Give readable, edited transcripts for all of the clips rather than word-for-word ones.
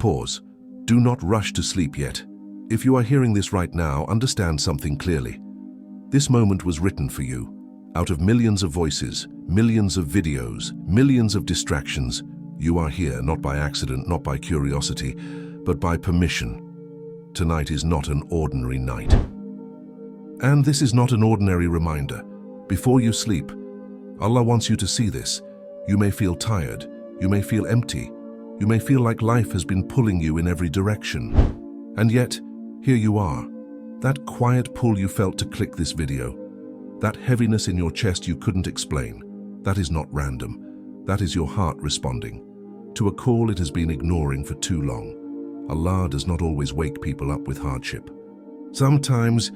pause. Do not rush to sleep yet. If you are hearing this right now, understand something clearly. This moment was written for you. Out of millions of voices, millions of videos, millions of distractions, you are here not by accident, not by curiosity, but by permission. Tonight is not an ordinary night. And this is not an ordinary reminder. Before you sleep, Allah wants you to see this. You may feel tired, you may feel empty, you may feel like life has been pulling you in every direction. And yet, here you are. That quiet pull you felt to click this video, that heaviness in your chest you couldn't explain, that is not random. That is your heart responding to a call it has been ignoring for too long. Allah does not always wake people up with hardship. Sometimes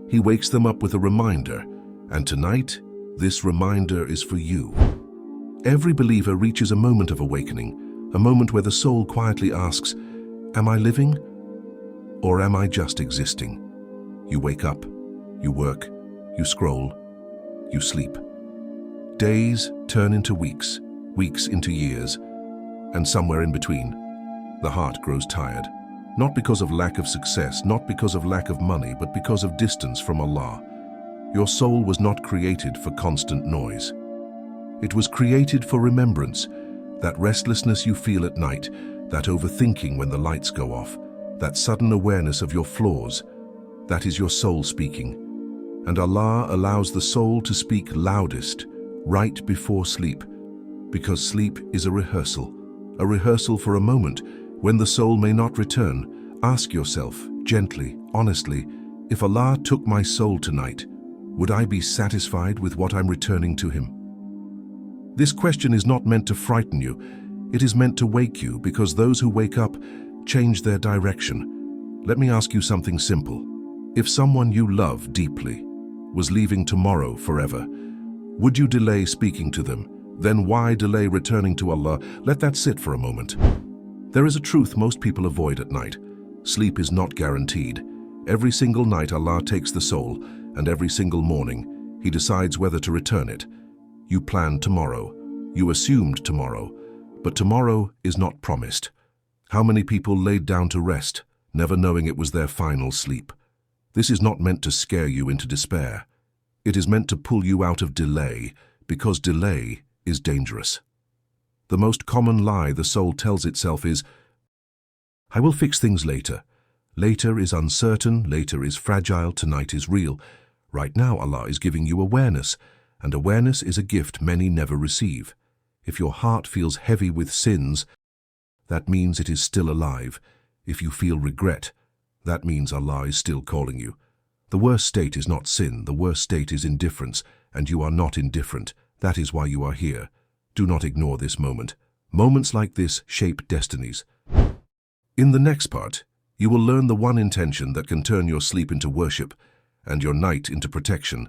He wakes them up with a reminder, and tonight, this reminder is for you. Every believer reaches a moment of awakening, a moment where the soul quietly asks, am I living or am I just existing? You wake up, you work, you scroll, you sleep. Days turn into weeks, weeks into years, and somewhere in between, the heart grows tired. Not because of lack of success, not because of lack of money, but because of distance from Allah. Your soul was not created for constant noise. It was created for remembrance, that restlessness you feel at night, that overthinking when the lights go off, that sudden awareness of your flaws. That is your soul speaking. And Allah allows the soul to speak loudest, right before sleep, because sleep is a rehearsal for a moment when the soul may not return. Ask yourself, gently, honestly, if Allah took my soul tonight, would I be satisfied with what I'm returning to Him? This question is not meant to frighten you. It is meant to wake you, because those who wake up change their direction. Let me ask you something simple. If someone you love deeply was leaving tomorrow forever, would you delay speaking to them? Then why delay returning to Allah? Let that sit for a moment. There is a truth most people avoid at night. Sleep is not guaranteed. Every single night Allah takes the soul, and every single morning He decides whether to return it. You planned tomorrow. You assumed tomorrow. But tomorrow is not promised. How many people laid down to rest, never knowing it was their final sleep? This is not meant to scare you into despair. It is meant to pull you out of delay, because delay is dangerous. The most common lie the soul tells itself is, I will fix things later. Later is uncertain, later is fragile, tonight is real. Right now Allah is giving you awareness, and awareness is a gift many never receive. If your heart feels heavy with sins, that means it is still alive. If you feel regret, that means Allah is still calling you. The worst state is not sin, the worst state is indifference, and you are not indifferent. That is why you are here. Do not ignore this moment. Moments like this shape destinies. In the next part, you will learn the one intention that can turn your sleep into worship and your night into protection.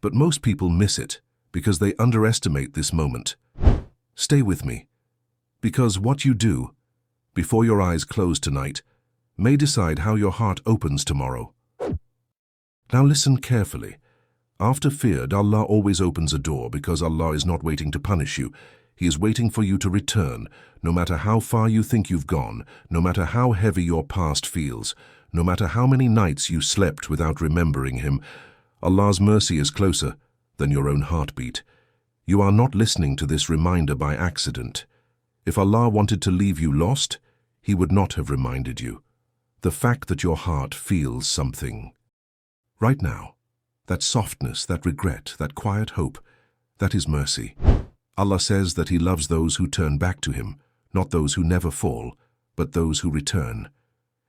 But most people miss it because they underestimate this moment. Stay with me, because what you do before your eyes close tonight may decide how your heart opens tomorrow. Now listen carefully. After fear, Allah always opens a door, because Allah is not waiting to punish you. He is waiting for you to return, no matter how far you think you've gone, no matter how heavy your past feels, no matter how many nights you slept without remembering Him. Allah's mercy is closer than your own heartbeat. You are not listening to this reminder by accident. If Allah wanted to leave you lost, He would not have reminded you. The fact that your heart feels something right now, that softness, that regret, that quiet hope, that is mercy. Allah says that He loves those who turn back to Him, not those who never fall, but those who return.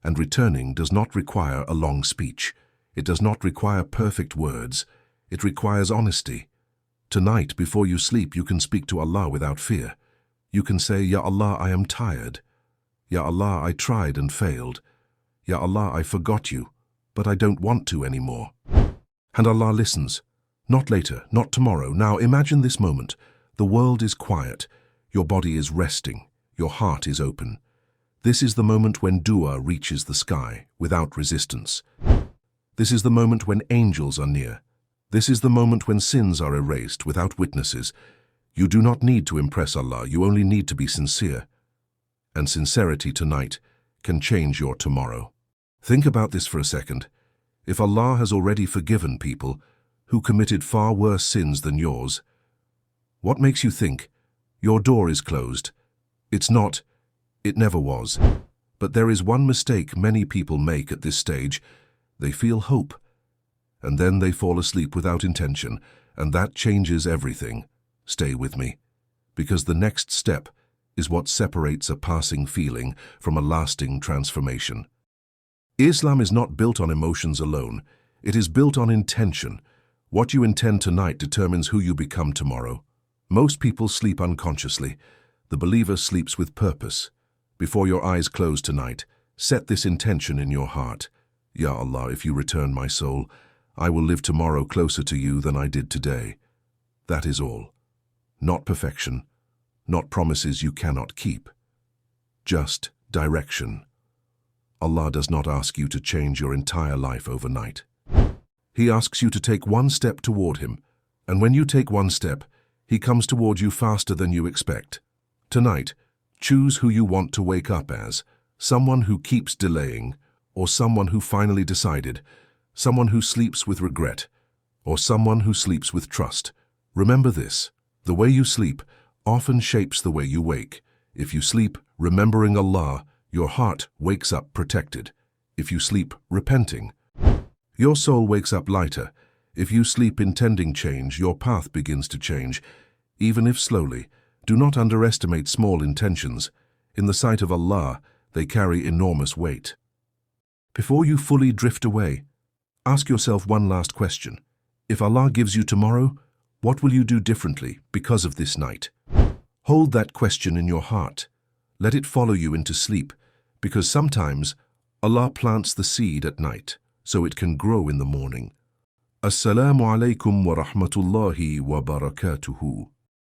And returning does not require a long speech. It does not require perfect words. It requires honesty. Tonight, before you sleep, you can speak to Allah without fear. You can say, Ya Allah, I am tired. Ya Allah, I tried and failed. Ya Allah, I forgot you, but I don't want to anymore. And Allah listens. Not later, not tomorrow. Now imagine this moment. The world is quiet. Your body is resting. Your heart is open. This is the moment when dua reaches the sky without resistance. This is the moment when angels are near. This is the moment when sins are erased without witnesses. You do not need to impress Allah. You only need to be sincere. And sincerity tonight can change your tomorrow. Think about this for a second. If Allah has already forgiven people who committed far worse sins than yours, what makes you think your door is closed? It's not. It never was. But there is one mistake many people make at this stage. They feel hope, and then they fall asleep without intention, and that changes everything. Stay with me, because the next step is what separates a passing feeling from a lasting transformation. Islam is not built on emotions alone. It is built on intention. What you intend tonight determines who you become tomorrow. Most people sleep unconsciously. The believer sleeps with purpose. Before your eyes close tonight, set this intention in your heart. Ya Allah, if you return my soul, I will live tomorrow closer to you than I did today. That is all. Not perfection, not promises you cannot keep. Just direction. Allah does not ask you to change your entire life overnight. He asks you to take one step toward Him, and when you take one step, He comes toward you faster than you expect. Tonight, choose who you want to wake up as, someone who keeps delaying, or someone who finally decided, someone who sleeps with regret, or someone who sleeps with trust. Remember this, the way you sleep often shapes the way you wake. If you sleep remembering Allah, your heart wakes up protected. If you sleep repenting, your soul wakes up lighter. If you sleep intending change, your path begins to change, even if slowly. Do not underestimate small intentions. In the sight of Allah, they carry enormous weight. Before you fully drift away, ask yourself one last question. If Allah gives you tomorrow, what will you do differently because of this night? Hold that question in your heart. Let it follow you into sleep, because sometimes Allah plants the seed at night so it can grow in the morning. Assalamu alaikum wa rahmatullahi wa barakatuhu.